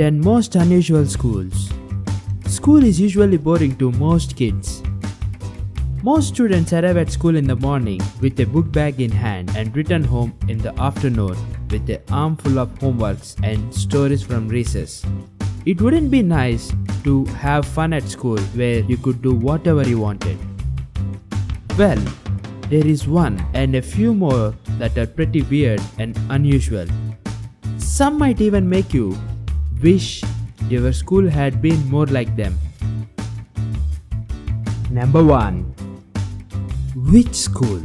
10 most unusual schools. School is usually boring to most kids. Most students arrive at school in the morning with a book bag in hand and return home in the afternoon with an armful of homeworks and stories from recess. It wouldn't be nice to have fun at school where you could do whatever you wanted. Well, there is one and a few more that are pretty weird and unusual. Some might even make you wish your school had been more like them. Number 1. Witch School.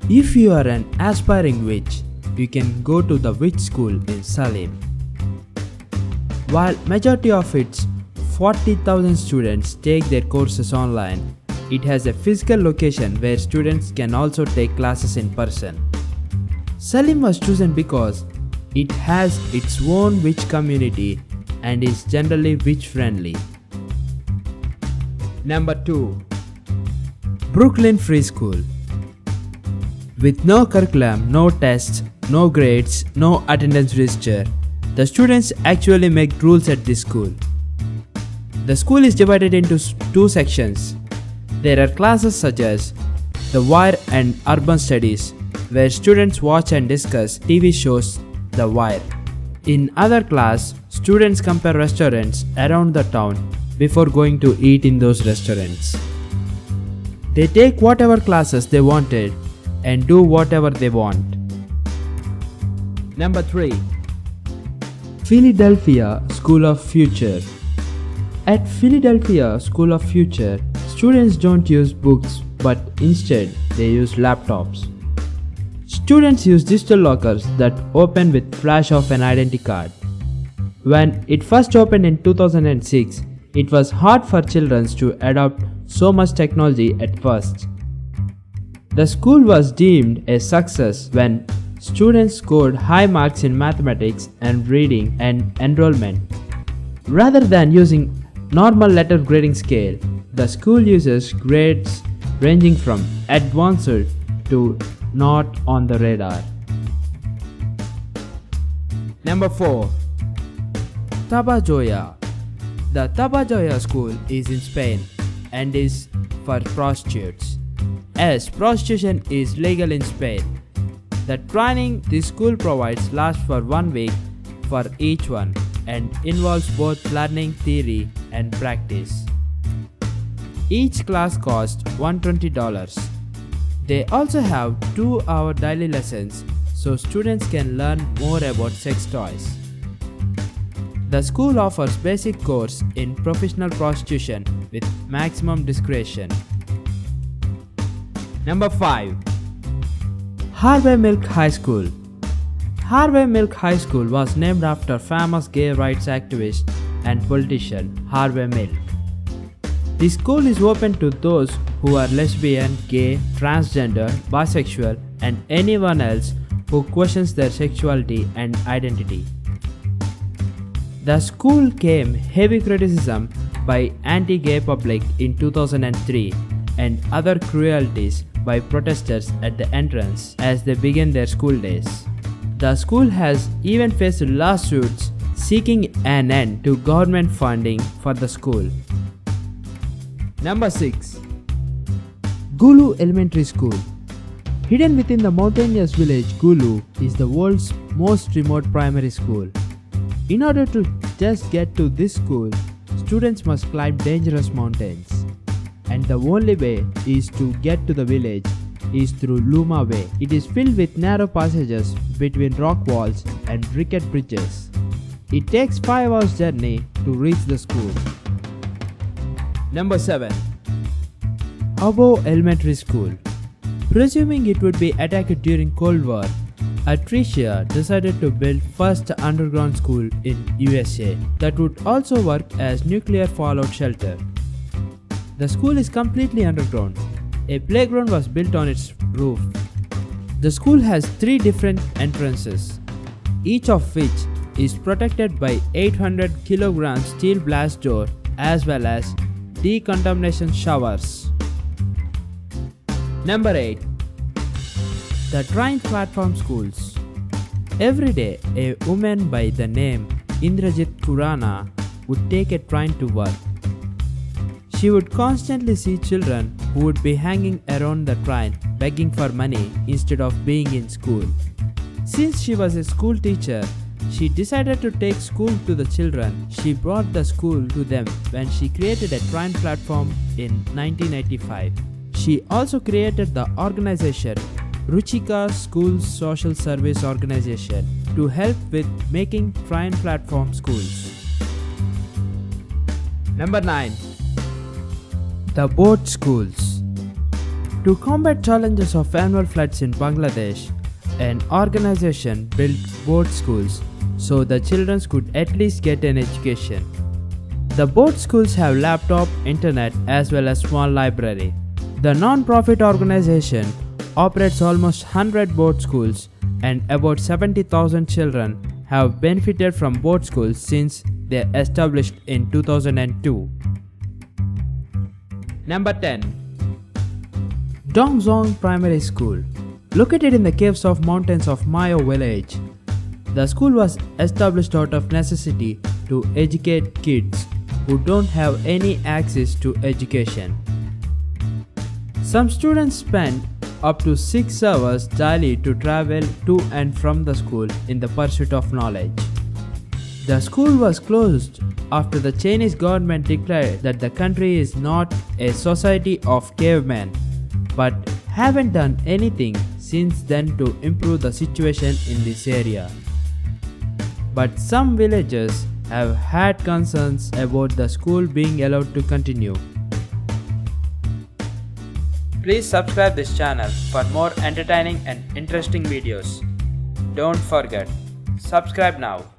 If you are an aspiring witch, you can go to the Witch School in Salem. While majority of its 40,000 students take their courses online, it has a physical location where students can also take classes in person. Salem was chosen because it has its own witch community and is generally witch friendly. Number 2. Brooklyn Free School. With no curriculum, no tests, no grades, no attendance register, the students actually make rules at this school. The school is divided into two sections. There are classes such as The Wire and Urban Studies, where students watch and discuss TV shows The Wire. In other class, students compare restaurants around the town before going to eat in those restaurants. They take whatever classes they wanted and do whatever they want. Number 3. Philadelphia School of Future. At Philadelphia School of Future, students don't use books but instead they use laptops. Students use digital lockers that open with flash of an identity card. When it first opened in 2006, it was hard for children to adopt so much technology at first. The school was deemed a success when students scored high marks in mathematics and reading and enrollment. Rather than using normal letter grading scale, the school uses grades ranging from advanced to not on the radar. Number 4. Tabajoya. The Tabajoya school is in Spain and is for prostitutes. As prostitution is legal in Spain, the training this school provides lasts for 1 week for each one and involves both learning theory and practice. Each class costs $120. They also have 2-hour daily lessons so students can learn more about sex toys. The school offers basic course in professional prostitution with maximum discretion. Number 5. Harvey Milk High School. Harvey Milk High School was named after famous gay rights activist and politician Harvey Milk. The school is open to those who are lesbian, gay, transgender, bisexual, and anyone else who questions their sexuality and identity. The school came heavy criticism by anti-gay public in 2003 and other cruelties by protesters at the entrance as they began their school days. The school has even faced lawsuits seeking an end to government funding for the school. Number 6. Gulu Elementary School. Hidden within the mountainous village Gulu is the world's most remote primary school. In order to just get to this school, students must climb dangerous mountains. And the only way is to get to the village is through Luma Way. It is filled with narrow passages between rock walls and rickety bridges. It takes 5 hours journey to reach the school. Number 7. Abo Elementary School. Presuming it would be attacked during Cold War, Atresia decided to build first underground school in USA that would also work as nuclear fallout shelter. The school is completely underground. A playground was built on its roof. The school has 3 different entrances, each of which is protected by 800 kg steel blast door as well as decontamination showers. Number 8. The Train Platform Schools. Every day, a woman by the name Indrajit Khurana, would take a train to work. She would constantly see children who would be hanging around the train begging for money instead of being in school. Since she was a school teacher, she decided to take school to the children. She brought the school to them when she created a train platform in 1985. She also created the organization Ruchika School Social Service Organization to help with making train platform schools. Number 9. The boat schools. To combat challenges of annual floods in Bangladesh, an organization built boat schools so the children could at least get an education. The boat schools have laptop, internet as well as small library. The non-profit organization operates almost 100 boat schools and about 70,000 children have benefited from boat schools since they established in 2002. Number 10. Dongzong Primary School. Located in the caves of mountains of Mayo village, the school was established out of necessity to educate kids who don't have any access to education. Some students spend up to 6 hours daily to travel to and from the school in the pursuit of knowledge. The school was closed after the Chinese government declared that the country is not a society of cavemen, but haven't done anything since then to improve the situation in this area. But some villagers have had concerns about the school being allowed to continue. Please subscribe this channel for more entertaining and interesting videos. Don't forget, subscribe now.